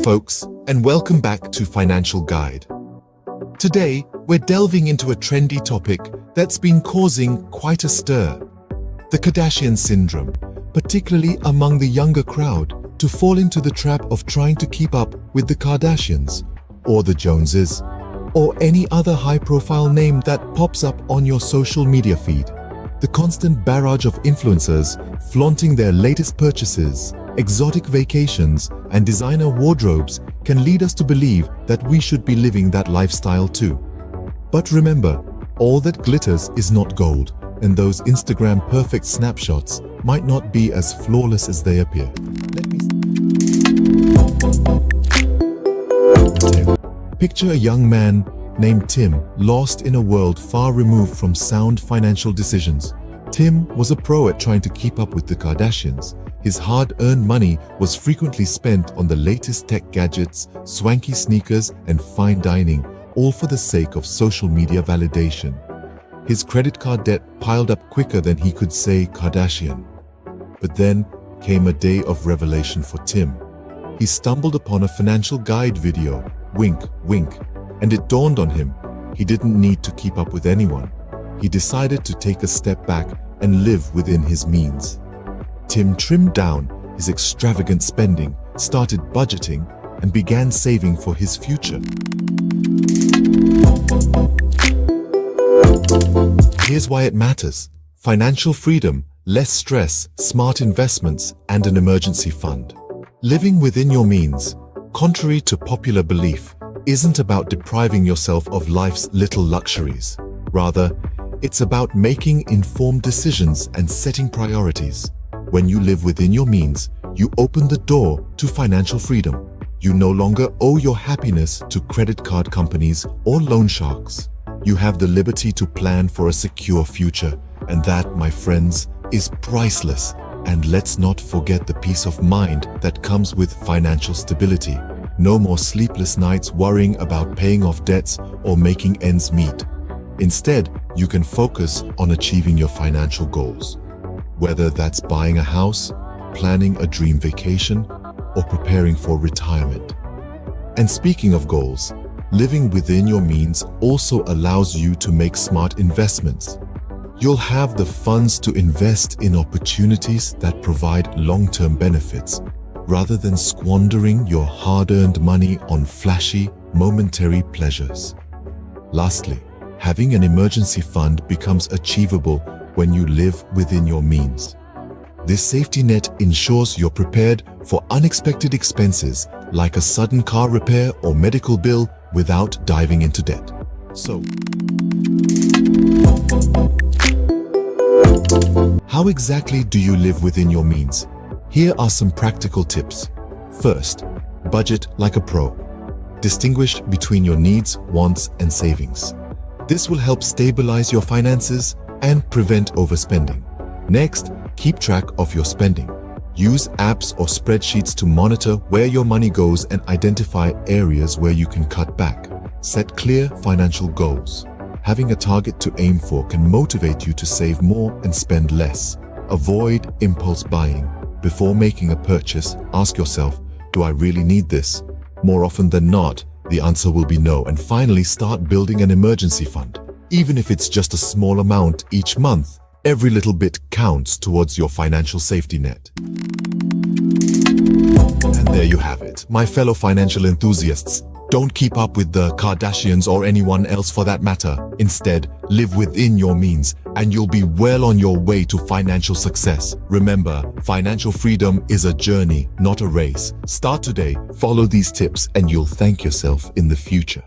folks, and welcome back to Financial Guide. Today, we're delving into a trendy topic that's been causing quite a stir. The Kardashian Syndrome, particularly among the younger crowd, to fall into the trap of trying to keep up with the Kardashians, or the Joneses, or any other high-profile name that pops up on your social media feed. The constant barrage of influencers flaunting their latest purchases, exotic vacations, and designer wardrobes can lead us to believe that we should be living that lifestyle too. But remember, all that glitters is not gold, and those Instagram perfect snapshots might not be as flawless as they appear. Picture a young man named Tim, lost in a world far removed from sound financial decisions. Tim was a pro at trying to keep up with the Kardashians. His hard-earned money was frequently spent on the latest tech gadgets, swanky sneakers, and fine dining, all for the sake of social media validation. His credit card debt piled up quicker than he could say Kardashian. But then came a day of revelation for Tim. He stumbled upon a FinancialGuide video, wink, wink, and it dawned on him he didn't need to keep up with anyone. He decided to take a step back and live within his means. Tim trimmed down his extravagant spending, started budgeting, and began saving for his future. Here's why it matters: financial freedom, less stress, smart investments, and an emergency fund. Living within your means, contrary to popular belief, isn't about depriving yourself of life's little luxuries. Rather, it's about making informed decisions and setting priorities. When you live within your means, you open the door to financial freedom. You no longer owe your happiness to credit card companies or loan sharks. You have the liberty to plan for a secure future, and that, my friends, is priceless. And let's not forget the peace of mind that comes with financial stability. No more sleepless nights worrying about paying off debts or making ends meet. Instead, you can focus on achieving your financial goals. Whether that's buying a house, planning a dream vacation, or preparing for retirement. And speaking of goals, living within your means also allows you to make smart investments. You'll have the funds to invest in opportunities that provide long-term benefits, rather than squandering your hard-earned money on flashy, momentary pleasures. Lastly, having an emergency fund becomes achievable when you live within your means. This safety net ensures you're prepared for unexpected expenses like a sudden car repair or medical bill without diving into debt. So, how exactly do you live within your means? Here are some practical tips. First, budget like a pro. Distinguish between your needs, wants, and savings. This will help stabilize your finances and prevent overspending. Next, keep track of your spending. Use apps or spreadsheets to monitor where your money goes and identify areas where you can cut back. Set clear financial goals. Having a target to aim for can motivate you to save more and spend less. Avoid impulse buying. Before making a purchase, ask yourself, do I really need this? More often than not, the answer will be no. And finally, start building an emergency fund. Even if it's just a small amount each month, every little bit counts towards your financial safety net. And there you have it, my fellow financial enthusiasts. Don't keep up with the Kardashians or anyone else for that matter. Instead, live within your means and you'll be well on your way to financial success. Remember, financial freedom is a journey, not a race. Start today, follow these tips, and you'll thank yourself in the future.